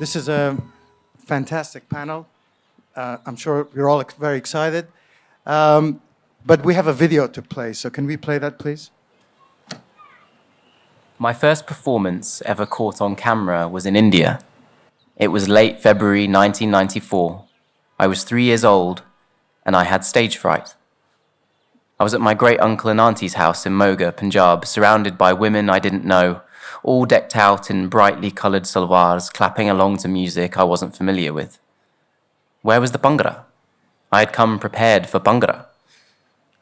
This is a fantastic panel. I'm sure you're all very excited. But we have a video to play, so can we play that, please? My first performance ever caught on camera was in India. It was late February 1994. I was 3 years old, and I had stage fright. I was at my great-uncle and auntie's house in Moga, Punjab, surrounded by women I didn't know, all decked out in brightly coloured salwars, clapping along to music I wasn't familiar with. Where was the Bhangra? I had come prepared for Bhangra.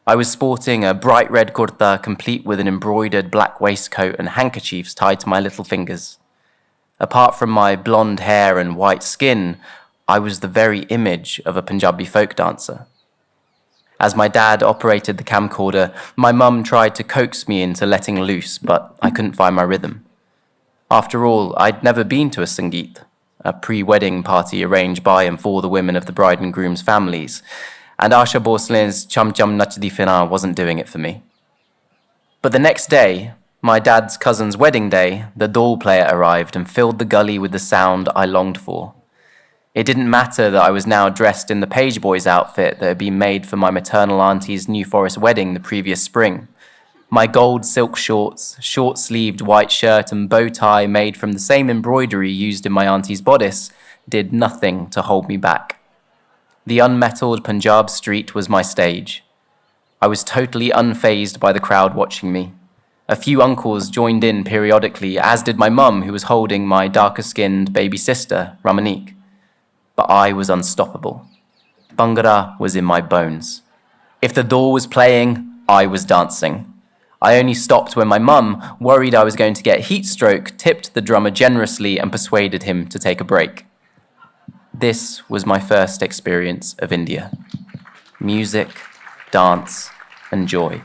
I was sporting a bright red kurta, complete with an embroidered black waistcoat and handkerchiefs tied to my little fingers. Apart from my blonde hair and white skin, I was the very image of a Punjabi folk dancer. As my dad operated the camcorder, my mum tried to coax me into letting loose, but I couldn't find my rhythm. After all, I'd never been to a Sangeet, a pre-wedding party arranged by and for the women of the bride and groom's families, and Asha Bhosle's Cham Cham Nachdi Firan wasn't doing it for me. But the next day, my dad's cousin's wedding day, the dol player arrived and filled the gully with the sound I longed for. It didn't matter that I was now dressed in the page boy's outfit that had been made for my maternal auntie's New Forest wedding the previous spring. My gold silk shorts, short-sleeved white shirt and bow tie made from the same embroidery used in my auntie's bodice did nothing to hold me back. The unmetalled Punjab street was my stage. I was totally unfazed by the crowd watching me. A few uncles joined in periodically, as did my mum, who was holding my darker-skinned baby sister, Ramanique. But I was unstoppable. Bhangra was in my bones. If the door was playing, I was dancing. I only stopped when my mum, worried I was going to get heat stroke, tipped the drummer generously and persuaded him to take a break. This was my first experience of India. Music, dance, and joy.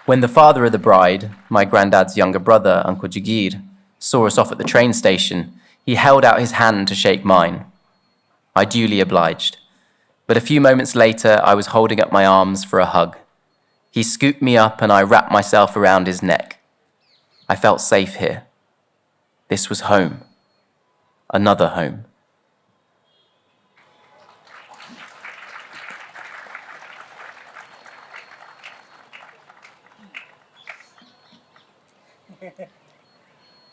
When the father of the bride, my granddad's younger brother, Uncle Jagir, saw us off at the train station, he held out his hand to shake mine. I duly obliged, but a few moments later I was holding up my arms for a hug. He scooped me up and I wrapped myself around his neck. I felt safe here. This was home. Another home.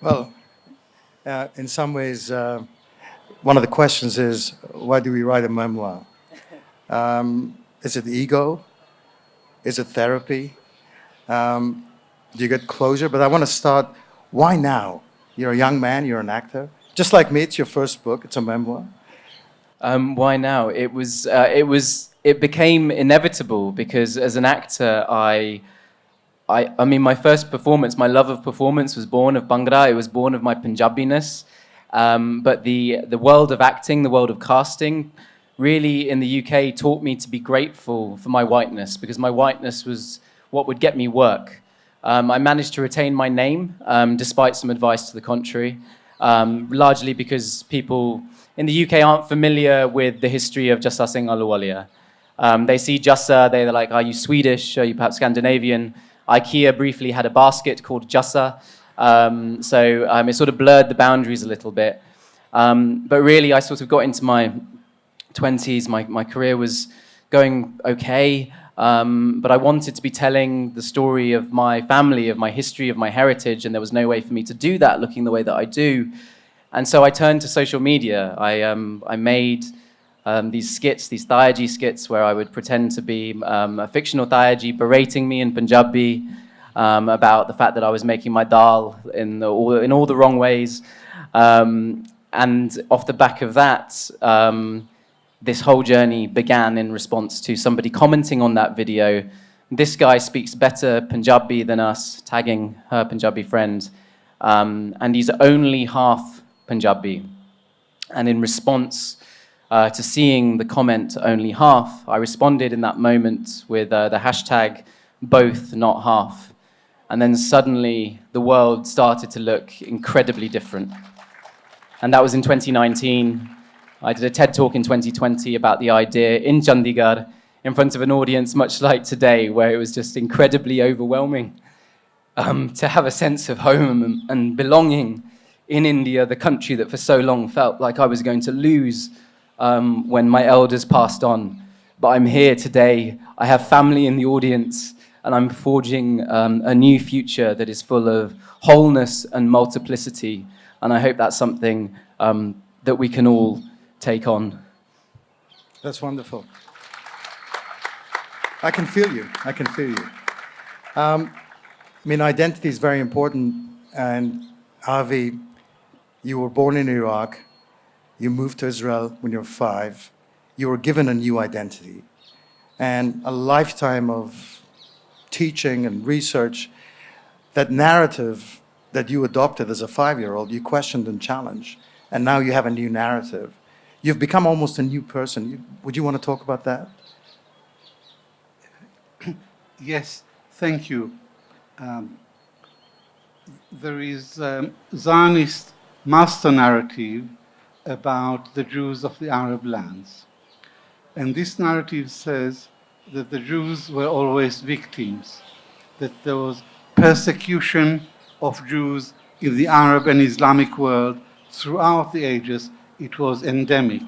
Well, in some ways, one of the questions is, why do we write a memoir? Is it ego? Is it therapy? Do you get closure? But I want to start, why now? You're a young man, you're an actor. Just like me, it's your first book, it's a memoir. Why now? It became inevitable because as an actor, I mean, my first performance, my love of performance was born of Bhangra. It was born of my Punjabiness. But the world of acting, the world of casting, really in the UK taught me to be grateful for my whiteness, because my whiteness was what would get me work. I managed to retain my name, despite some advice to the contrary, largely because people in the UK aren't familiar with the history of Jassa Ahluwalia. They see Jassa, they're like, are you Swedish? Are you perhaps Scandinavian? IKEA briefly had a basket called Jassa, so it sort of blurred the boundaries a little bit. But really, I sort of got into my 20s, my career was going okay, but I wanted to be telling the story of my family, of my history, of my heritage, and there was no way for me to do that looking the way that I do. And so I turned to social media. I made these skits, these Tayaji skits, where I would pretend to be a fictional Tayaji berating me in Punjabi about the fact that I was making my dal in all the wrong ways. And off the back of that, this whole journey began in response to somebody commenting on that video. This guy speaks better Punjabi than us, tagging her Punjabi friend, and he's only half Punjabi. And in response to seeing the comment only half, I responded in that moment with the hashtag both not half. And then suddenly the world started to look incredibly different. And that was in 2019. I did a TED talk in 2020 about the idea in Chandigarh in front of an audience much like today, where it was just incredibly overwhelming to have a sense of home and belonging in India, the country that for so long felt like I was going to lose when my elders passed on. But I'm here today. I have family in the audience, and I'm forging a new future that is full of wholeness and multiplicity. And I hope that's something that we can all take on. That's wonderful. I can feel you. I can feel you. I mean, identity is very important. And Avi, you were born in Iraq. You moved to Israel when you were 5. You were given a new identity. And a lifetime of teaching and research, that narrative that you adopted as a 5-year-old, you questioned and challenged. And now you have a new narrative. You've become almost a new person. Would you want to talk about that? Yes, thank you. There is a Zionist master narrative about the Jews of the Arab lands. And this narrative says that the Jews were always victims, that there was persecution of Jews in the Arab and Islamic world throughout the ages. It was endemic.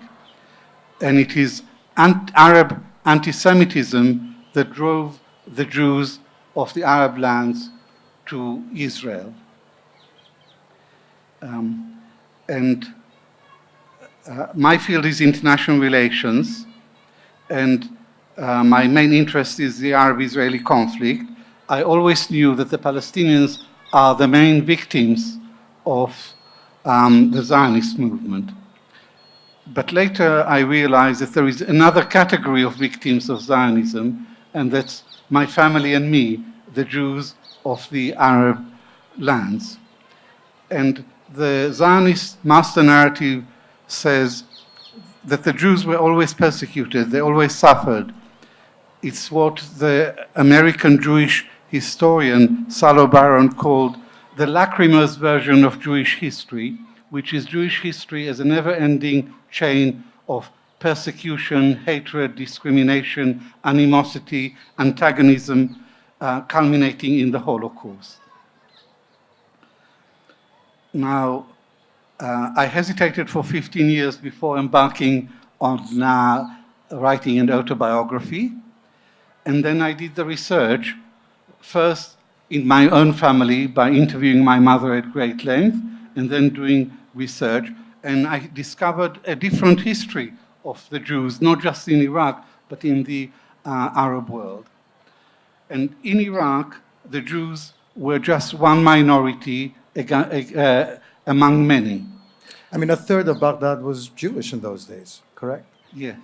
And it is Arab anti-Semitism that drove the Jews of the Arab lands to Israel. My field is international relations, and my main interest is the Arab-Israeli conflict. I always knew that the Palestinians are the main victims of the Zionist movement. But later I realized that there is another category of victims of Zionism, and that's my family and me, the Jews of the Arab lands. And the Zionist master narrative says that the Jews were always persecuted, they always suffered. It's what the American Jewish historian Salo Baron called the lachrymose version of Jewish history, which is Jewish history as a never-ending chain of persecution, hatred, discrimination, animosity, antagonism, culminating in the Holocaust. Now, I hesitated for 15 years before embarking on writing an autobiography. And then I did the research, first in my own family by interviewing my mother at great length, and then doing research. And I discovered a different history of the Jews, not just in Iraq, but in the Arab world. And in Iraq, the Jews were just one minority among many. I mean, a third of Baghdad was Jewish in those days, correct? Yes.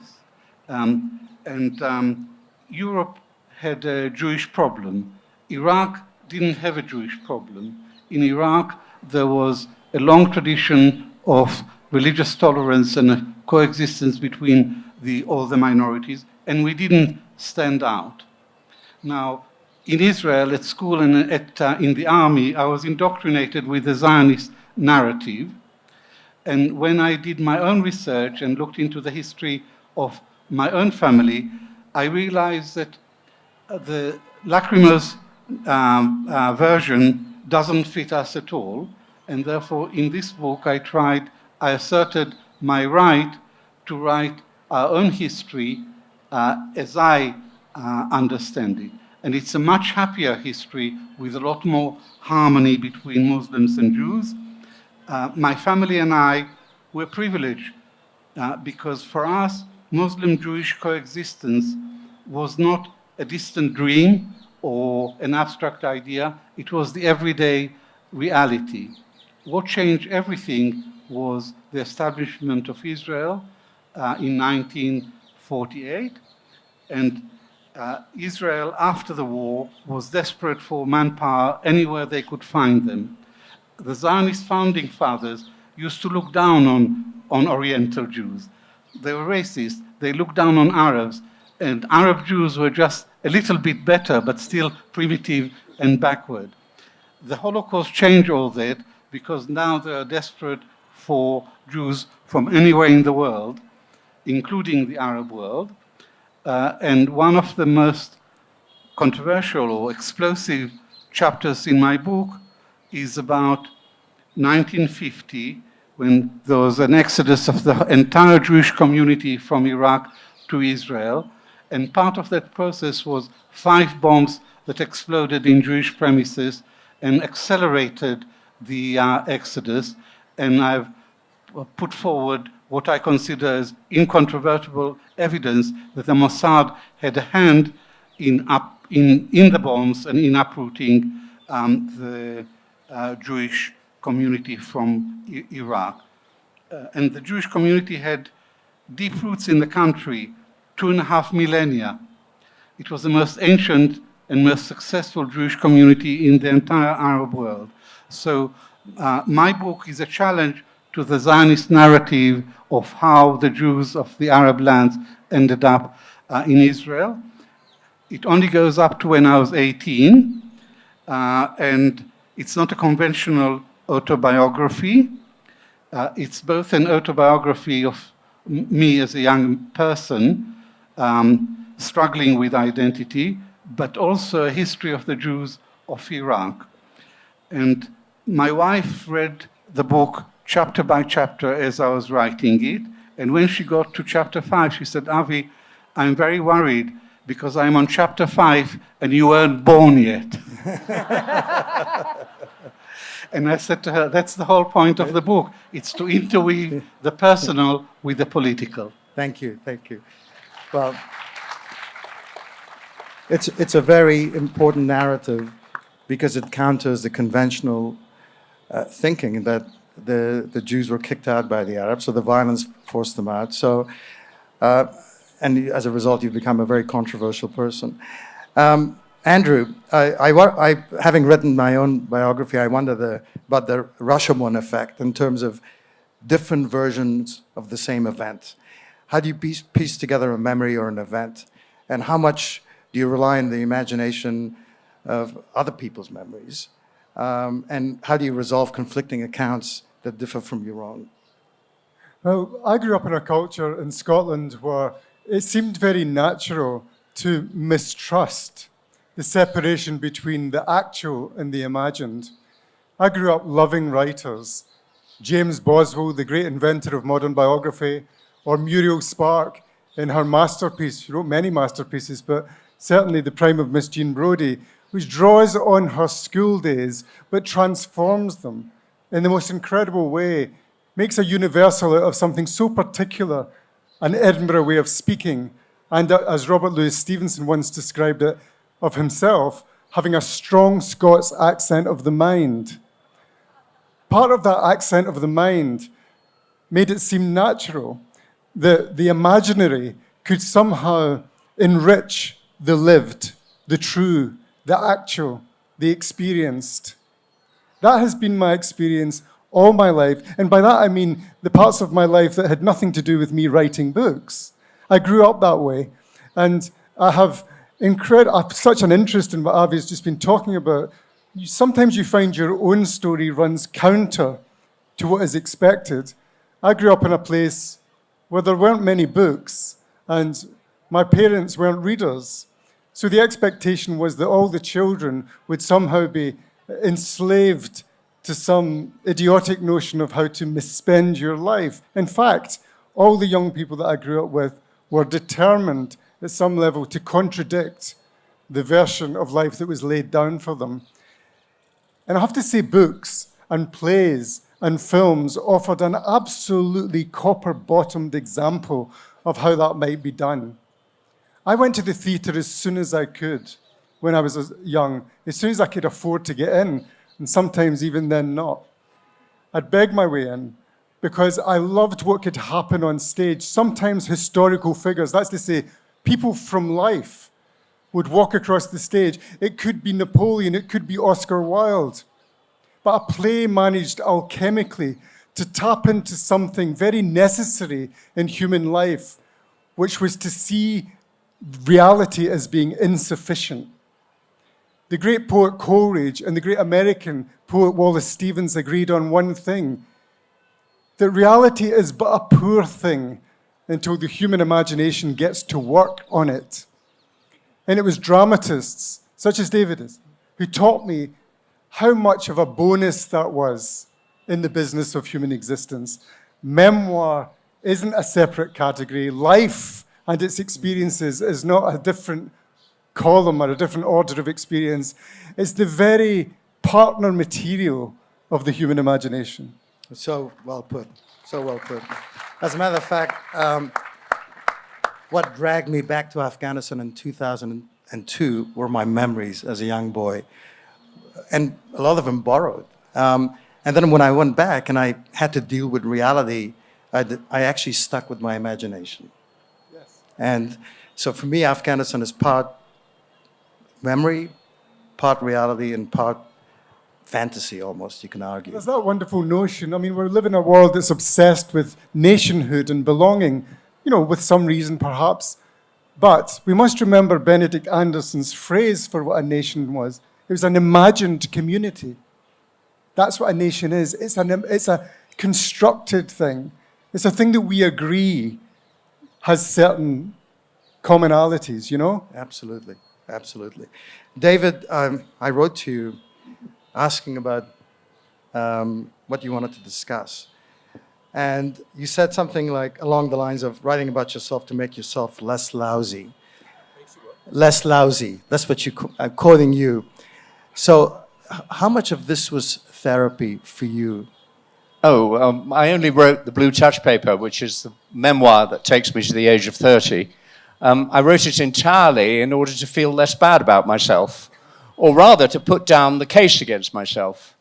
Europe had a Jewish problem. Iraq didn't have a Jewish problem. In Iraq, there was a long tradition of religious tolerance and a coexistence between all the minorities, and we didn't stand out. Now, in Israel, at school and in the army, I was indoctrinated with the Zionist narrative. And when I did my own research and looked into the history of my own family, I realized that the lachrymose version doesn't fit us at all. And therefore, in this book, I asserted my right to write our own history as I understand it. And it's a much happier history with a lot more harmony between Muslims and Jews. My family and I were privileged because for us, Muslim-Jewish coexistence was not a distant dream or an abstract idea. It was the everyday reality. What changed everything was the establishment of Israel in 1948. And Israel, after the war, was desperate for manpower anywhere they could find them. The Zionist founding fathers used to look down on Oriental Jews. They were racist. They looked down on Arabs. And Arab Jews were just a little bit better, but still primitive and backward. The Holocaust changed all that because now they are desperate for Jews from anywhere in the world, including the Arab world. And one of the most controversial or explosive chapters in my book is about 1950, when there was an exodus of the entire Jewish community from Iraq to Israel. And part of that process was 5 bombs that exploded in Jewish premises and accelerated the exodus. And I've put forward what I consider as incontrovertible evidence that the Mossad had a hand in the bombs and in uprooting the Jewish community from Iraq. And the Jewish community had deep roots in the country, 2.5 millennia. It was the most ancient and most successful Jewish community in the entire Arab world. So my book is a challenge to the Zionist narrative of how the Jews of the Arab lands ended up in Israel. It only goes up to when I was 18, and it's not a conventional autobiography. It's both an autobiography of me as a young person struggling with identity, but also a history of the Jews of Iraq. And my wife read the book chapter by chapter as I was writing it. And when she got to chapter 5, she said, "Avi, I'm very worried because I'm on chapter 5 and you weren't born yet." And I said to her, that's the whole point of the book. It's to interweave the personal with the political. Thank you, thank you. Well, it's a very important narrative because it counters the conventional thinking that the Jews were kicked out by the Arabs, so the violence forced them out. So, and as a result, you've become a very controversial person. Andrew, having written my own biography, I wonder about the Rashomon effect in terms of different versions of the same event. How do you piece together a memory or an event? And how much do you rely on the imagination of other people's memories? And how do you resolve conflicting accounts that differ from your own? Well, I grew up in a culture in Scotland where it seemed very natural to mistrust the separation between the actual and the imagined. I grew up loving writers. James Boswell, the great inventor of modern biography, or Muriel Spark in her masterpiece. She wrote many masterpieces, but certainly The Prime of Miss Jean Brodie, which draws on her school days, but transforms them in the most incredible way, makes a universal out of something so particular, an Edinburgh way of speaking, and as Robert Louis Stevenson once described it of himself, having a strong Scots accent of the mind. Part of that accent of the mind made it seem natural that the imaginary could somehow enrich the lived, the true, the actual, the experienced. That has been my experience all my life, and by that I mean the parts of my life that had nothing to do with me writing books. I grew up that way, and I have such an interest in what Avi's just been talking about. Sometimes you find your own story runs counter to what is expected. I grew up in a place where there weren't many books, and my parents weren't readers. So the expectation was that all the children would somehow be enslaved to some idiotic notion of how to misspend your life. In fact, all the young people that I grew up with were determined at some level to contradict the version of life that was laid down for them. And I have to say, books and plays and films offered an absolutely copper-bottomed example of how that might be done. I went to the theatre as soon as I could when I was young, as soon as I could afford to get in, and sometimes even then not. I'd beg my way in because I loved what could happen on stage. Sometimes historical figures, that's to say, people from life, would walk across the stage. It could be Napoleon, it could be Oscar Wilde. But a play managed alchemically to tap into something very necessary in human life, which was to see reality as being insufficient. The great poet Coleridge and the great American poet Wallace Stevens agreed on one thing, that reality is but a poor thing until the human imagination gets to work on it. And it was dramatists, such as David is, who taught me how much of a bonus that was in the business of human existence. Memoir isn't a separate category. Life and its experiences is not a different column or a different order of experience. It's the very partner material of the human imagination. So well put. So well put. As a matter of fact, what dragged me back to Afghanistan in 2002 were my memories as a young boy, and a lot of them borrowed. And then when I went back and I had to deal with reality, I actually stuck with my imagination. Yes. And so for me, Afghanistan is part memory, part reality, and part fantasy almost, you can argue. There's that wonderful notion. I mean, we live in a world that's obsessed with nationhood and belonging, with some reason perhaps. But we must remember Benedict Anderson's phrase for what a nation was. It was an imagined community. That's what a nation is. It's a constructed thing. It's a thing that we agree has certain commonalities, Absolutely, absolutely. David, I wrote to you asking about what you wanted to discuss. And you said something like along the lines of writing about yourself to make yourself less lousy. Less lousy. That's what I'm quoting you. So how much of this was therapy for you? I only wrote the Blue Touch paper, which is the memoir that takes me to the age of 30. I wrote it entirely in order to feel less bad about myself, or rather to put down the case against myself.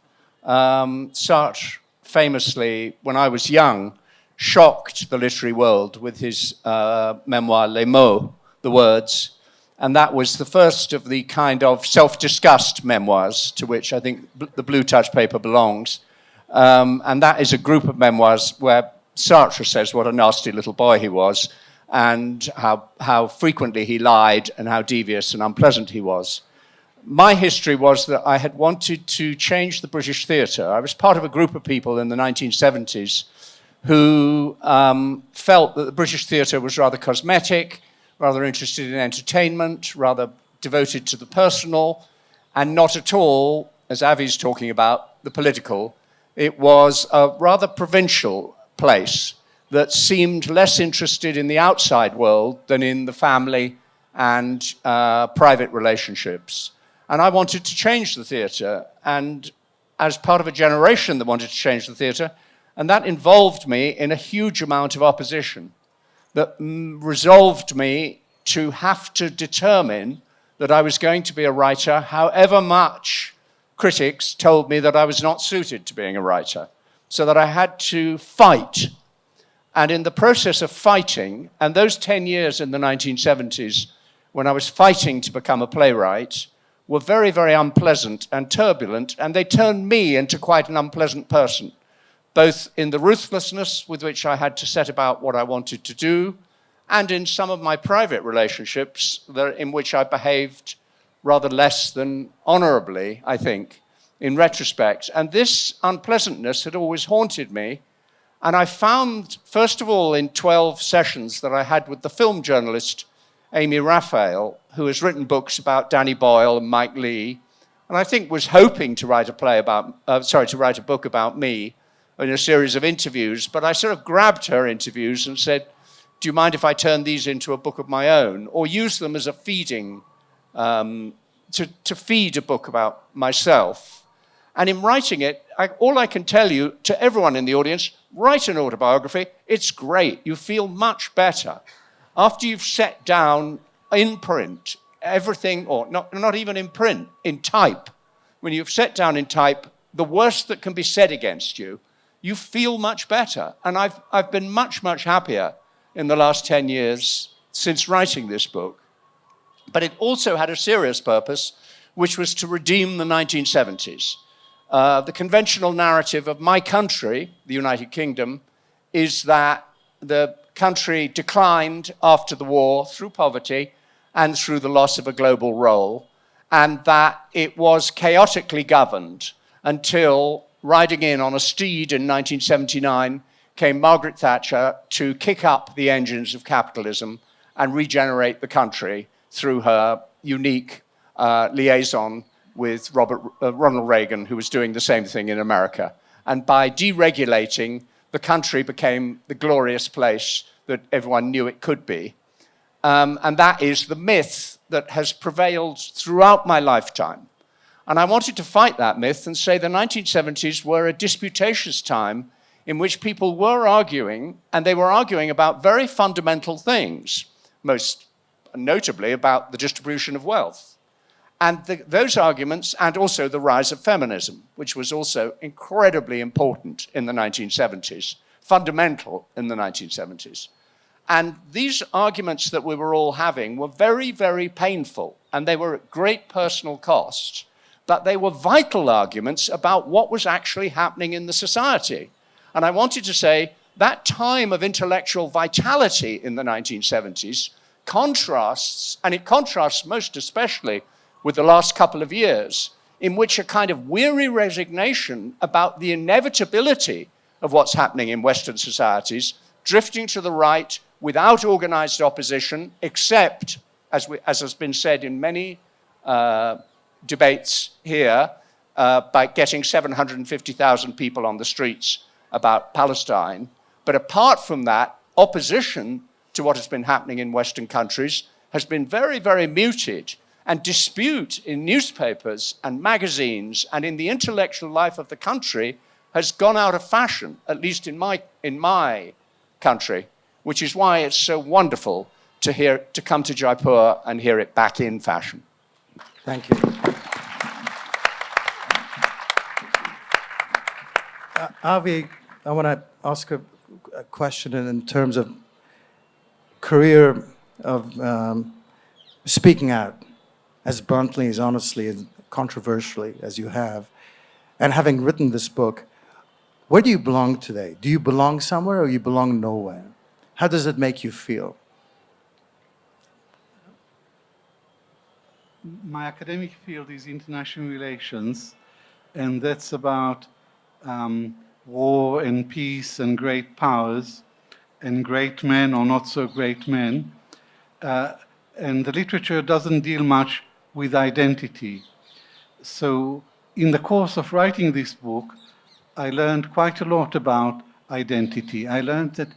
Sartre, famously, when I was young, shocked the literary world with his memoir, Les Mots, the words, and that was the first of the kind of self-disgust memoirs to which I think the Blue Touch paper belongs. And that is a group of memoirs where Sartre says what a nasty little boy he was and how frequently he lied and how devious and unpleasant he was. My history was that I had wanted to change the British theatre. I was part of a group of people in the 1970s who felt that the British theatre was rather cosmetic, rather interested in entertainment, rather devoted to the personal, and not at all, as Avi's talking about, the political. It was a rather provincial place that seemed less interested in the outside world than in the family and private relationships. And I wanted to change the theatre, and as part of a generation that wanted to change the theatre, and that involved me in a huge amount of opposition that resolved me to have to determine that I was going to be a writer, however much critics told me that I was not suited to being a writer, so that I had to fight. And in the process of fighting, and those 10 years in the 1970s when I was fighting to become a playwright were very, very unpleasant and turbulent, and they turned me into quite an unpleasant person, both in the ruthlessness with which I had to set about what I wanted to do, and in some of my private relationships in which I behaved rather less than honorably, I think, in retrospect. And this unpleasantness had always haunted me. And I found, first of all, in 12 sessions that I had with the film journalist Amy Raphael, who has written books about Danny Boyle and Mike Leigh, and I think was hoping to write a book about me in a series of interviews, but I sort of grabbed her interviews and said, do you mind if I turn these into a book of my own, or use them as a feeding, to feed a book about myself? And in writing it, all I can tell you to everyone in the audience, write an autobiography. It's great. You feel much better. After you've set down in print everything, or not even in print, in type, when you've set down in type the worst that can be said against you, you feel much better. And I've been much, much happier in the last 10 years since writing this book. But it also had a serious purpose, which was to redeem the 1970s. The conventional narrative of my country, the United Kingdom, is that the country declined after the war through poverty and through the loss of a global role, and that it was chaotically governed until, riding in on a steed in 1979, came Margaret Thatcher to kick up the engines of capitalism and regenerate the country through her unique liaison with Ronald Reagan, who was doing the same thing in America. And by deregulating, the country became the glorious place that everyone knew it could be. And that is the myth that has prevailed throughout my lifetime. And I wanted to fight that myth and say the 1970s were a disputatious time in which people were arguing, and they were arguing about very fundamental things, most notably about the distribution of wealth. And those arguments, and also the rise of feminism, which was also incredibly important in the 1970s, fundamental in the 1970s. And these arguments that we were all having were very, very painful, and they were at great personal cost, but they were vital arguments about what was actually happening in the society. And I wanted to say that time of intellectual vitality in the 1970s contrasts, and it contrasts most especially with the last couple of years, in which a kind of weary resignation about the inevitability of what's happening in Western societies, drifting to the right without organized opposition, except, as has been said in many debates here, by getting 750,000 people on the streets about Palestine. But apart from that, opposition to what has been happening in Western countries has been very, very muted. And dispute in newspapers and magazines and in the intellectual life of the country has gone out of fashion, at least in my country, which is why it's so wonderful to come to Jaipur and hear it back in fashion. Thank you. Avi, I want to ask a question in terms of career of speaking out as bluntly, as honestly, as controversially as you have, and having written this book. Where do you belong today? Do you belong somewhere or you belong nowhere? How does it make you feel? My academic field is international relations, and that's about war and peace and great powers and great men or not so great men. And the literature doesn't deal much with identity. So in the course of writing this book, I learned quite a lot about identity. I learned that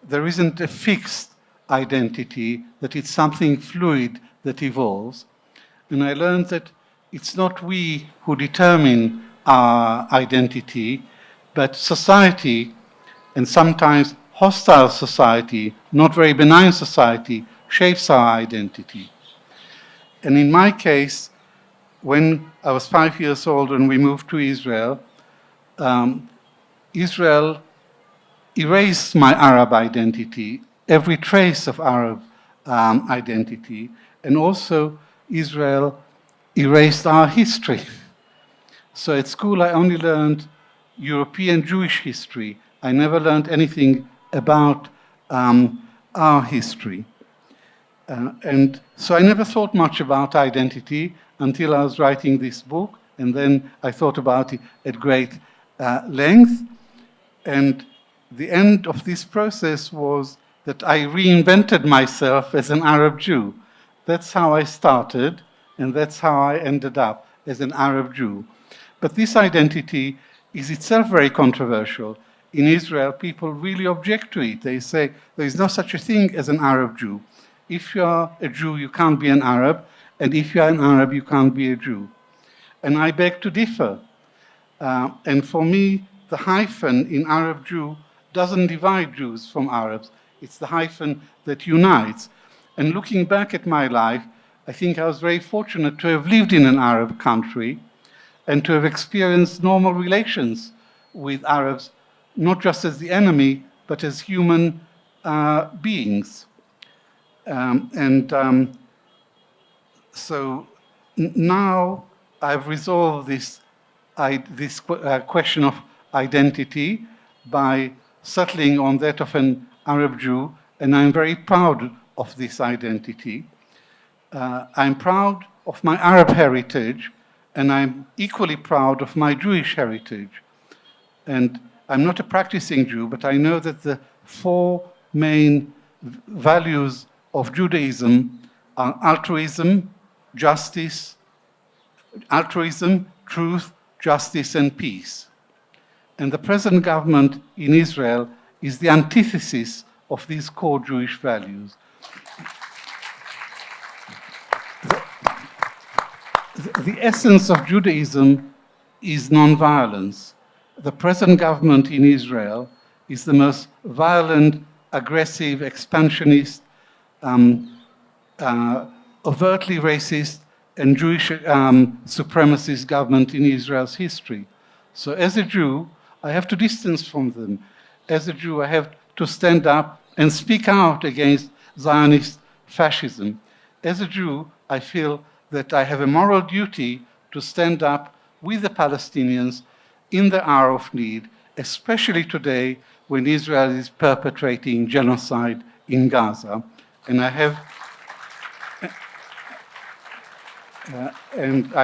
there isn't a fixed identity, that it's something fluid that evolves. And I learned that it's not we who determine our identity, but society, and sometimes hostile society, not very benign society, shapes our identity. And in my case, when I was 5 years old and we moved to Israel, Israel erased my Arab identity, every trace of Arab identity, and also Israel erased our history. So at school I only learned European Jewish history. I never learned anything about our history. And so I never thought much about identity until I was writing this book, and then I thought about it at great length. And the end of this process was that I reinvented myself as an Arab Jew. That's how I started, and that's how I ended up as an Arab Jew. But this identity is itself very controversial. In Israel, people really object to it. They say there is no such a thing as an Arab Jew. If you are a Jew, you can't be an Arab, and if you are an Arab, you can't be a Jew. And I beg to differ. And for me, the hyphen in Arab Jew doesn't divide Jews from Arabs. It's the hyphen that unites. And looking back at my life, I think I was very fortunate to have lived in an Arab country and to have experienced normal relations with Arabs, not just as the enemy, but as human beings. So now I've resolved this question of identity by settling on that of an Arab Jew, and I'm very proud of this identity. I'm proud of my Arab heritage, and I'm equally proud of my Jewish heritage. And I'm not a practicing Jew, but I know that the four main values of Judaism are altruism, truth, justice, and peace. And the present government in Israel is the antithesis of these core Jewish values. The essence of Judaism is nonviolence. The present government in Israel is the most violent, aggressive, expansionist, overtly racist, and Jewish supremacist government in Israel's history. So as a Jew, I have to distance from them. As a Jew, I have to stand up and speak out against Zionist fascism. As a Jew, I feel that I have a moral duty to stand up with the Palestinians in the hour of need, especially today when Israel is perpetrating genocide in Gaza. And I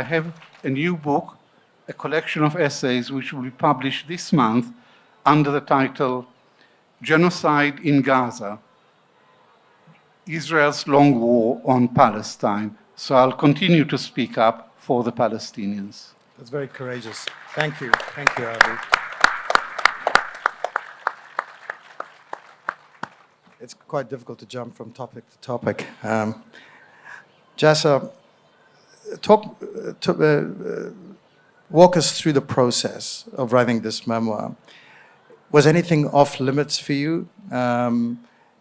have a new book, a collection of essays which will be published this month under the title Genocide in Gaza, Israel's Long War on Palestine. So I'll continue to speak up for the Palestinians. That's very courageous. Thank you. Thank you, Avi. It's quite difficult to jump from topic to topic. Jassa, walk us through the process of writing this memoir. Was anything off limits for you?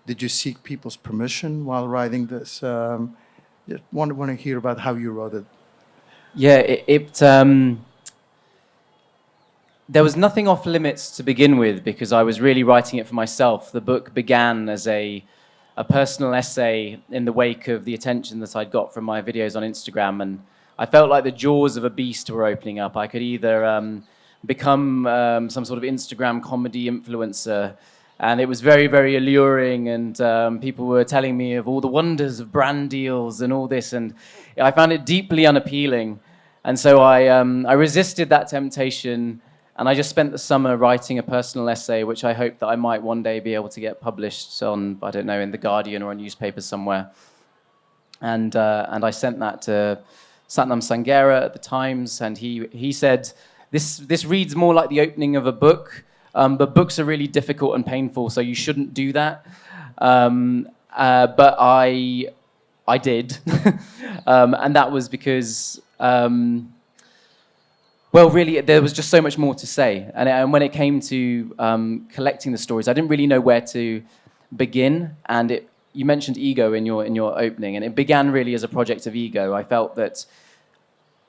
Did you seek people's permission while writing this? Just want to hear about how you wrote it. Yeah, there was nothing off limits to begin with because I was really writing it for myself. The book began as a personal essay in the wake of the attention that I'd got from my videos on Instagram, and I felt like the jaws of a beast were opening up. I could either become some sort of Instagram comedy influencer, and it was very, very alluring, and people were telling me of all the wonders of brand deals and all this, and I found it deeply unappealing. And so I resisted that temptation, and I just spent the summer writing a personal essay, which I hoped that I might one day be able to get published on, I don't know, in The Guardian or a newspaper somewhere. And I sent that to Satnam Sangera at the Times, and he said, this reads more like the opening of a book, but books are really difficult and painful, so you shouldn't do that. But I did, and that was because, well, really, there was just so much more to say. And when it came to collecting the stories, I didn't really know where to begin. And you mentioned ego in your opening, and it began really as a project of ego. I felt that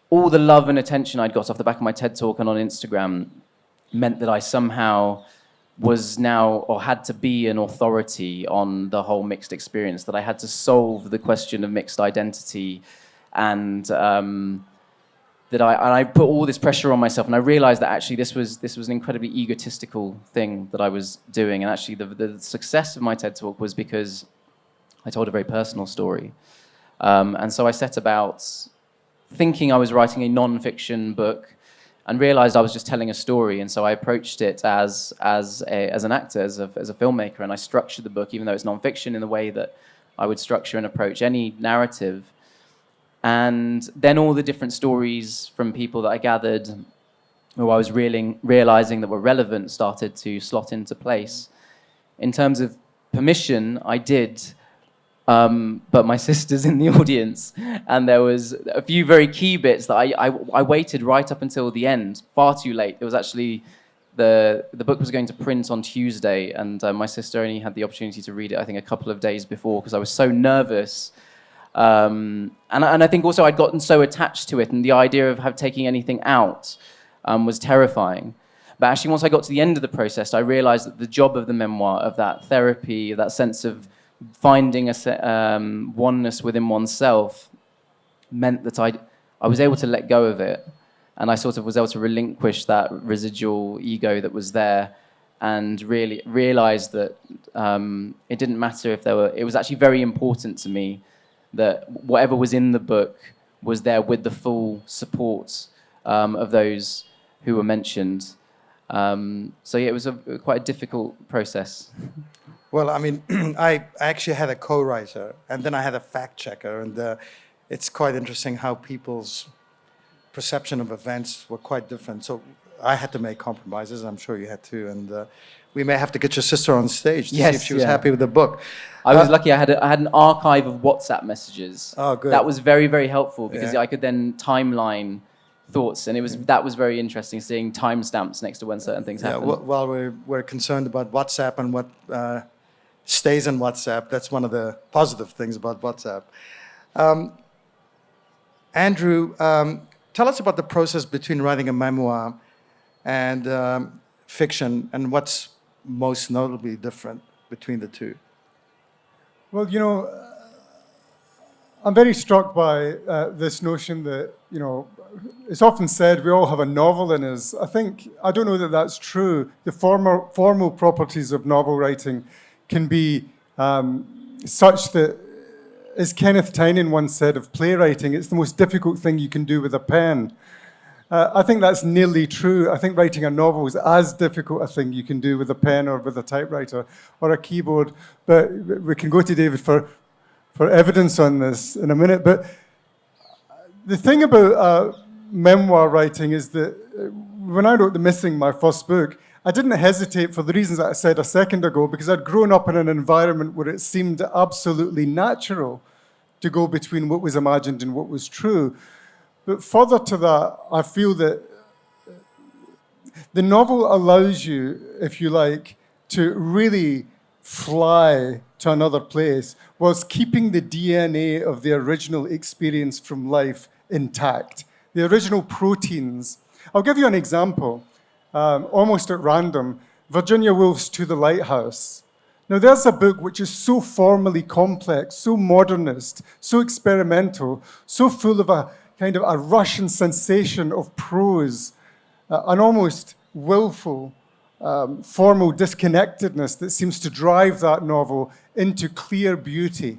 all the love and attention I'd got off the back of my TED Talk and on Instagram meant that I somehow was now, or had to be, an authority on the whole mixed experience, that I had to solve the question of mixed identity, and that I put all this pressure on myself, and I realized that actually this was an incredibly egotistical thing that I was doing, and actually the success of my TED Talk was because I told a very personal story. And so I set about thinking I was writing a non-fiction book, and realized I was just telling a story. And so I approached it as an actor, as a filmmaker, and I structured the book, even though it's non-fiction, in the way that I would structure and approach any narrative. And then all the different stories from people that I gathered, who I was realizing that were relevant, started to slot into place. In terms of permission, I did, but my sister's in the audience, and there was a few very key bits that I waited right up until the end, far too late. It was actually, the book was going to print on Tuesday, and my sister only had the opportunity to read it, I think, a couple of days before, because I was so nervous. And I think also I'd gotten so attached to it, and the idea of taking anything out was terrifying. But actually, once I got to the end of the process, I realized that the job of the memoir, of that therapy, of that sense of finding a oneness within oneself, meant that I was able to let go of it, and I sort of was able to relinquish that residual ego that was there, and really realize that it didn't matter if there were. It was actually very important to me that whatever was in the book was there with the full support of those who were mentioned. So yeah, it was quite a difficult process. Well, I mean, I actually had a co-writer, and then I had a fact checker, and it's quite interesting how people's perception of events were quite different. So I had to make compromises. I'm sure you had to, and we may have to get your sister on stage to see Yes, if she was yeah. happy with the book. I was lucky. I had an archive of WhatsApp messages. Oh, good. That was very, very helpful because Yeah. I could then timeline thoughts, and that was very interesting seeing timestamps next to when certain things happen. While we're concerned about WhatsApp and what stays in WhatsApp, that's one of the positive things about WhatsApp. Andrew, tell us about the process between writing a memoir and fiction, and what's most notably different between the two. Well, I'm very struck by this notion that, it's often said we all have a novel in us. I don't know that that's true. The formal properties of novel writing can be such that, as Kenneth Tynan once said of playwriting, it's the most difficult thing you can do with a pen. I think that's nearly true. I think writing a novel is as difficult a thing you can do with a pen or with a typewriter or a keyboard. But we can go to David for evidence on this in a minute. But the thing about memoir writing is that when I wrote The Missing, my first book, I didn't hesitate for the reasons that I said a second ago, because I'd grown up in an environment where it seemed absolutely natural to go between what was imagined and what was true. But further to that, I feel that the novel allows you, if you like, to really fly to another place whilst keeping the DNA of the original experience from life intact, the original proteins. I'll give you an example, almost at random. Virginia Woolf's To the Lighthouse. Now, there's a book which is so formally complex, so modernist, so experimental, so full of a kind of a Russian sensation of prose, an almost willful, formal disconnectedness that seems to drive that novel into clear beauty.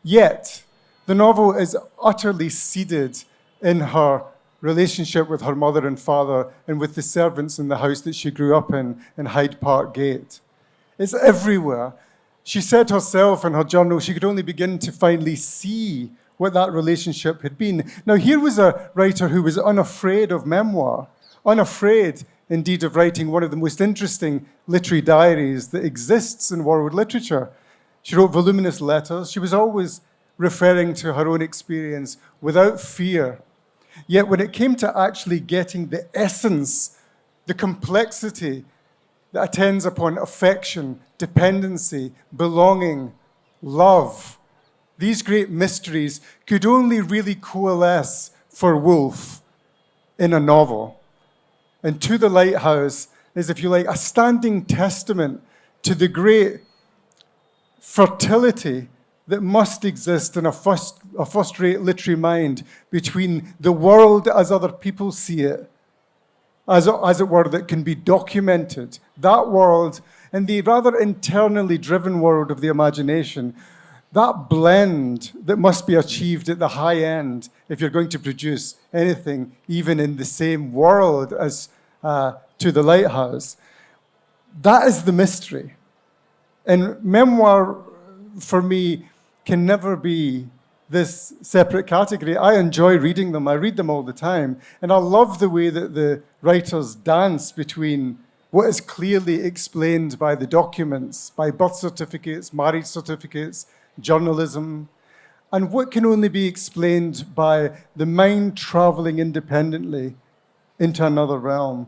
Yet, the novel is utterly seeded in her relationship with her mother and father and with the servants in the house that she grew up in Hyde Park Gate. It's everywhere. She said herself in her journal she could only begin to finally see what that relationship had been. Now, here was a writer who was unafraid of memoir, unafraid, indeed, of writing one of the most interesting literary diaries that exists in world literature. She wrote voluminous letters. She was always referring to her own experience without fear. Yet when it came to actually getting the essence, the complexity that attends upon affection, dependency, belonging, love, these great mysteries could only really coalesce for Woolf in a novel. And To the Lighthouse is, if you like, a standing testament to the great fertility that must exist in a first-rate literary mind between the world as other people see it, as it were, that can be documented, that world, and the rather internally driven world of the imagination, that blend that must be achieved at the high end if you're going to produce anything even in the same world as To the Lighthouse. That is the mystery. And memoir, for me, can never be this separate category. I enjoy reading them. I read them all the time. And I love the way that the writers dance between what is clearly explained by the documents, by birth certificates, marriage certificates, journalism, and what can only be explained by the mind traveling independently into another realm.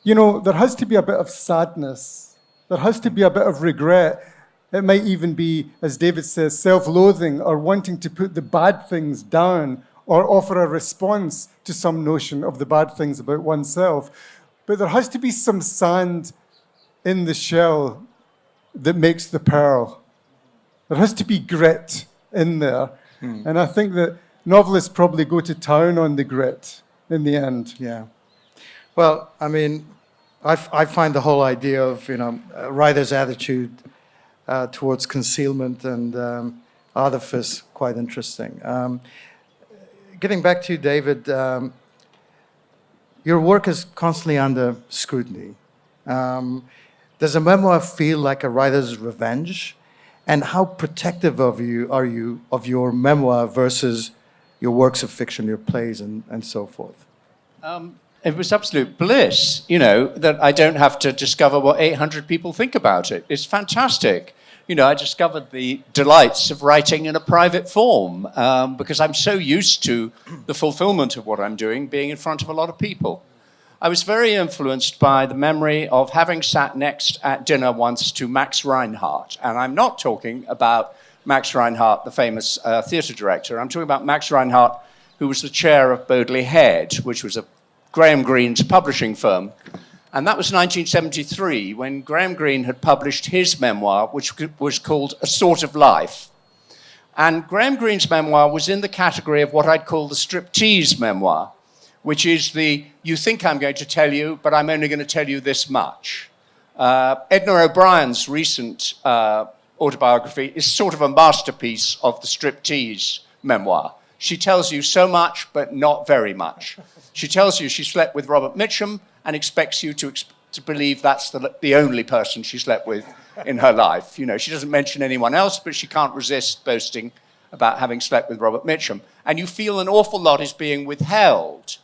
There has to be a bit of sadness. There has to be a bit of regret. It might even be, as David says, self-loathing or wanting to put the bad things down or offer a response to some notion of the bad things about oneself. But there has to be some sand in the shell that makes the pearl. There has to be grit in there. And I think that novelists probably go to town on the grit in the end. Yeah. Well, I mean, I find the whole idea of, a writer's attitude towards concealment and artifice quite interesting. Getting back to you, David, your work is constantly under scrutiny. Does a memoir feel like a writer's revenge? And how protective are you of your memoir versus your works of fiction, your plays, and so forth? it was absolute bliss, you know, that I don't have to discover what 800 people think about it. It's fantastic. You know, I discovered the delights of writing in a private form because I'm so used to the fulfillment of what I'm doing being in front of a lot of people. I was very influenced by the memory of having sat next at dinner once to Max Reinhardt. And I'm not talking about Max Reinhardt, the famous theatre director. I'm talking about Max Reinhardt, who was the chair of Bodley Head, which was Graham Greene's publishing firm. And that was 1973, when Graham Greene had published his memoir, which was called A Sort of Life. And Graham Greene's memoir was in the category of what I'd call the striptease memoir, which is the, you think I'm going to tell you, but I'm only going to tell you this much. Edna O'Brien's recent autobiography is sort of a masterpiece of the striptease memoir. She tells you so much, but not very much. She tells you she slept with Robert Mitchum and expects you to believe that's the only person she slept with in her life. You know, she doesn't mention anyone else, but she can't resist boasting about having slept with Robert Mitchum. And you feel an awful lot is being withheld.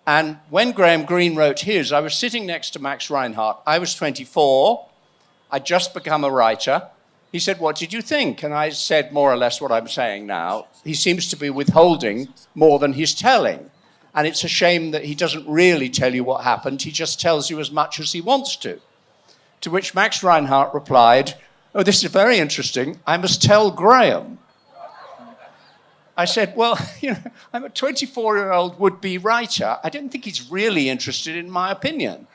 And when Graham Greene wrote his, I was sitting next to Max Reinhardt. I was 24. I'd just become a writer. He said, "What did you think?" And I said more or less what I'm saying now. He seems to be withholding more than he's telling. And it's a shame that he doesn't really tell you what happened. He just tells you as much as he wants to. To which Max Reinhardt replied, "Oh, this is very interesting. I must tell Graham." I said, "Well, you know, I'm a 24-year-old would-be writer. I don't think he's really interested in my opinion."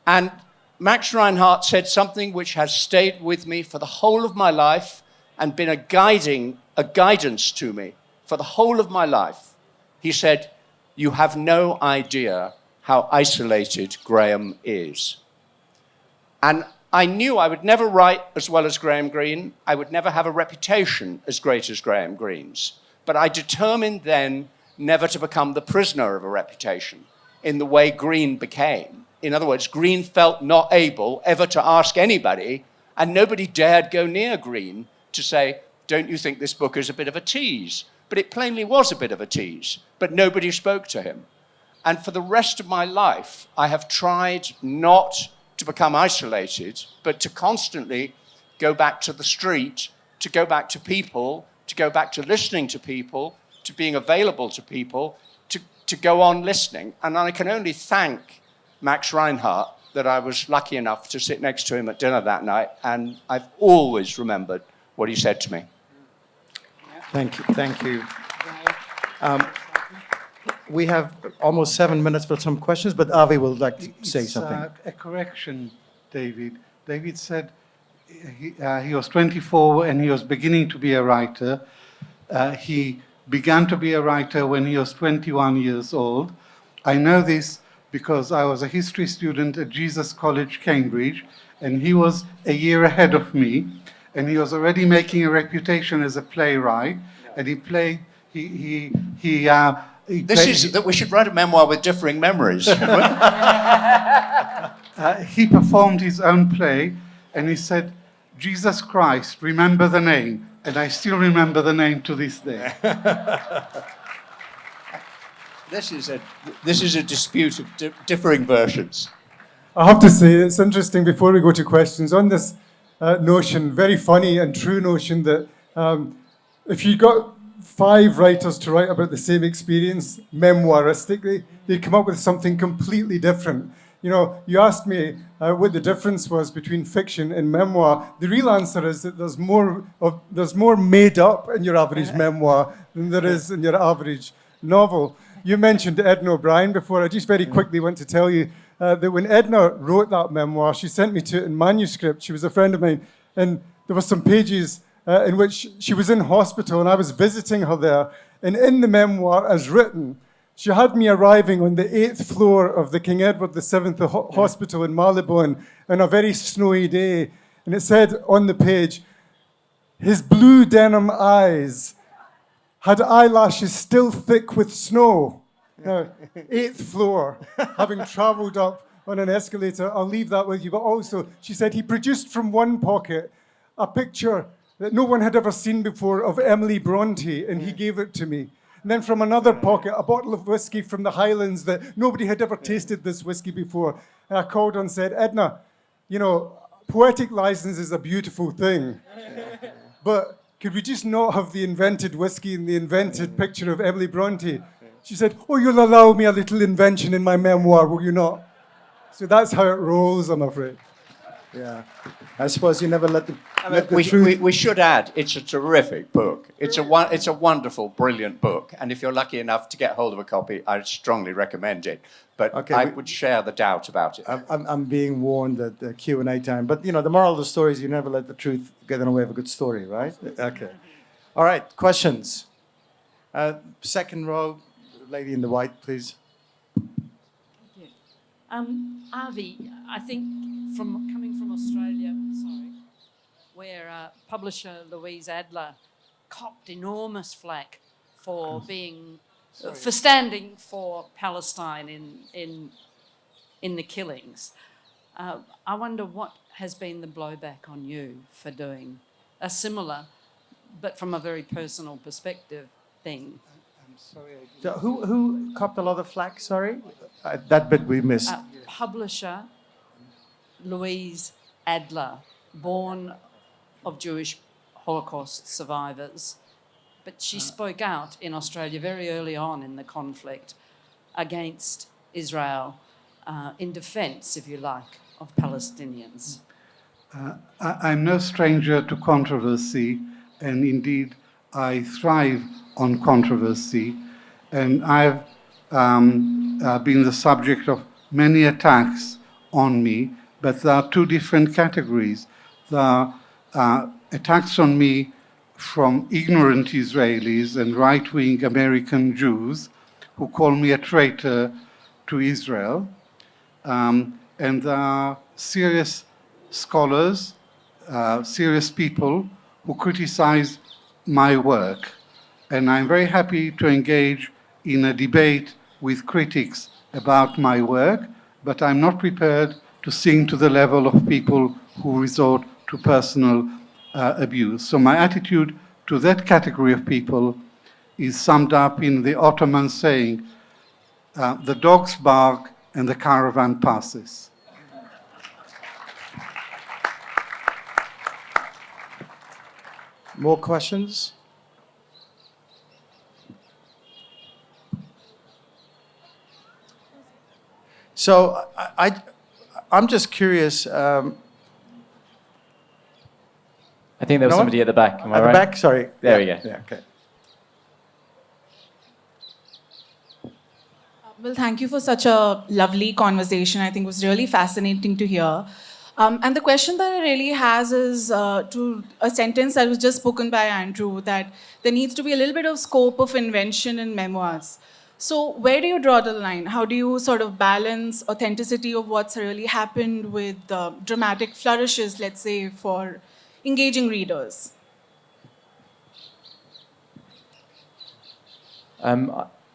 And Max Reinhardt said something which has stayed with me for the whole of my life and been a guidance to me for the whole of my life. He said, "You have no idea how isolated Graham is." And I knew I would never write as well as Graham Greene. I would never have a reputation as great as Graham Greene's. But I determined then never to become the prisoner of a reputation in the way Greene became. In other words, Greene felt not able ever to ask anybody, and nobody dared go near Greene to say, "Don't you think this book is a bit of a tease?" But it plainly was a bit of a tease, but nobody spoke to him. And for the rest of my life, I have tried not to become isolated, but to constantly go back to the street, to go back to people, to go back to listening to people, to being available to people, to go on listening. And I can only thank Max Reinhardt that I was lucky enough to sit next to him at dinner that night, and I've always remembered what he said to me. Thank you. Thank you. We have almost 7 minutes for some questions, but Avi would like to say something. A correction, David. David said he was 24 and he was beginning to be a writer. He began to be a writer when he was 21 years old. I know this because I was a history student at Jesus College, Cambridge, and he was a year ahead of me, and he was already making a reputation as a playwright, and he played. This is that we should write a memoir with differing memories. He performed his own play, and he said, "Jesus Christ, remember the name," and I still remember the name to this day. This is a dispute of differing versions. I have to say, it's interesting, before we go to questions, on this notion, very funny and true notion that if you got 5 writers to write about the same experience, memoiristically, they'd come up with something completely different. You know, you asked me what the difference was between fiction and memoir. The real answer is that there's more made up in your average memoir than there is in your average novel. You mentioned Edna O'Brien before. I just very quickly want to tell you that when Edna wrote that memoir, she sent me to it in manuscript. She was a friend of mine, and there were some pages in which she was in hospital, and I was visiting her there. And in the memoir, as written, she had me arriving on the 8th floor of the King Edward VII Hospital in Marylebone on a very snowy day. And it said on the page, "His blue denim eyes had eyelashes still thick with snow." Now, 8th floor, having travelled up on an escalator, I'll leave that with you. But also, she said, he produced from one pocket a picture that no one had ever seen before of Emily Bronte, and he gave it to me. And then from another pocket, a bottle of whiskey from the Highlands that nobody had ever tasted this whiskey before. And I called her and said, Edna, you know, poetic license is a beautiful thing, but could we just not have the invented whiskey and the invented picture of Emily Bronte? She said, oh, you'll allow me a little invention in my memoir, will you not? So that's how it rolls, I'm afraid. Yeah. I suppose you never let the truth... We should add, it's a terrific book. It's a wonderful, brilliant book. And if you're lucky enough to get hold of a copy, I'd strongly recommend it. But Okay, I would share the doubt about it. I'm being warned at the Q&A time. But, you know, the moral of the story is you never let the truth get in the way of a good story, right? Okay. All right, questions. Second row, lady in the white, please. Avi, I think coming from Australia, where publisher Louise Adler copped enormous flack for for standing for Palestine in the killings. I wonder what has been the blowback on you for doing a similar, but from a very personal perspective, thing. I'm sorry. So who copped a lot of flack, sorry? That bit we missed. Publisher Louise Adler, born of Jewish Holocaust survivors, but she spoke out in Australia very early on in the conflict against Israel, in defence, if you like, of Palestinians. I'm no stranger to controversy, and indeed I thrive on controversy, and I've been the subject of many attacks on me, but there are two different categories. There are attacks on me from ignorant Israelis and right-wing American Jews who call me a traitor to Israel, and there are serious scholars, serious people who criticize my work. And I'm very happy to engage in a debate with critics about my work, but I'm not prepared to sink to the level of people who resort to personal abuse. So my attitude to that category of people is summed up in the Ottoman saying, the dogs bark and the caravan passes. More questions? So I'm just curious. I think there was No? somebody at the back. Am I At right? the back, sorry. There Yeah, we go. Yeah, okay. Well, thank you for such a lovely conversation. I think it was really fascinating to hear. And the question that it really has is to a sentence that was just spoken by Andrew, that there needs to be a little bit of scope of invention in memoirs. So where do you draw the line? How do you sort of balance authenticity of what's really happened with dramatic flourishes, let's say, for engaging readers?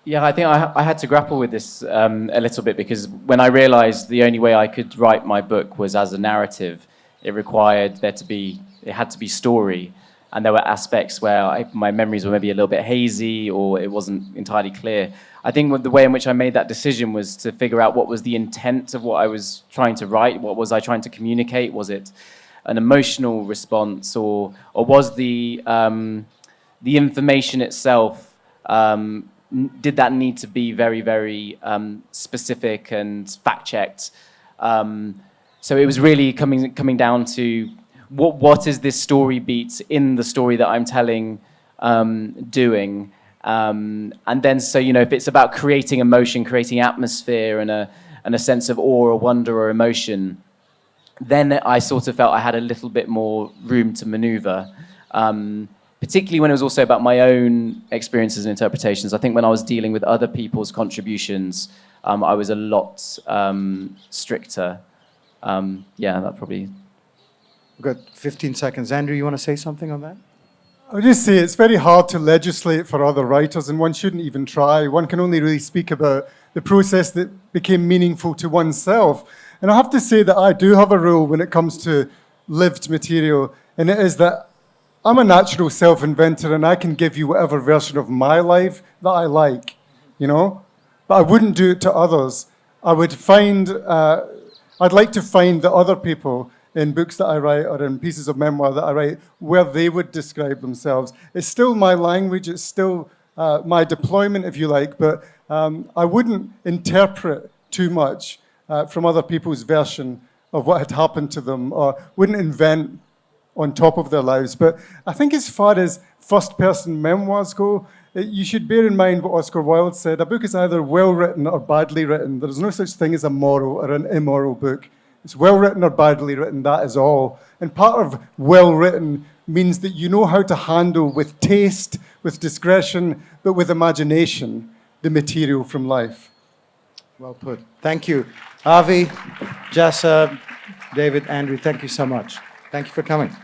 Yeah, I think I had to grapple with this a little bit, because when I realized the only way I could write my book was as a narrative, it had to be story. And there were aspects where my memories were maybe a little bit hazy or it wasn't entirely clear. I think the way in which I made that decision was to figure out what was the intent of what I was trying to write. What was I trying to communicate? Was it an emotional response, or was the information itself, did that need to be very, very specific and fact-checked? So it was really coming down to what is this story beat in the story that I'm telling doing? And then, so, you know, if it's about creating emotion, creating atmosphere and a sense of awe or wonder or emotion, then I sort of felt I had a little bit more room to maneuver. Particularly when it was also about my own experiences and interpretations. I think when I was dealing with other people's contributions, I was a lot stricter. Yeah, that probably... We've got 15 seconds. Andrew, you want to say something on that? I would just say it's very hard to legislate for other writers, and one shouldn't even try. One can only really speak about the process that became meaningful to oneself. And I have to say that I do have a rule when it comes to lived material, and it is that I'm a natural self-inventor and I can give you whatever version of my life that I like, you know? But I wouldn't do it to others. I would find, I'd like to find the other people in books that I write or in pieces of memoir that I write where they would describe themselves. It's still my language, it's still my deployment, if you like, but I wouldn't interpret too much from other people's version of what had happened to them, or wouldn't invent on top of their lives. But I think as far as first-person memoirs go, you should bear in mind what Oscar Wilde said. A book is either well-written or badly written. There's no such thing as a moral or an immoral book. It's well-written or badly written, that is all. And part of well-written means that you know how to handle with taste, with discretion, but with imagination, the material from life. Well put. Thank you. Avi, Jassa, David, Andrew, thank you so much. Thank you for coming.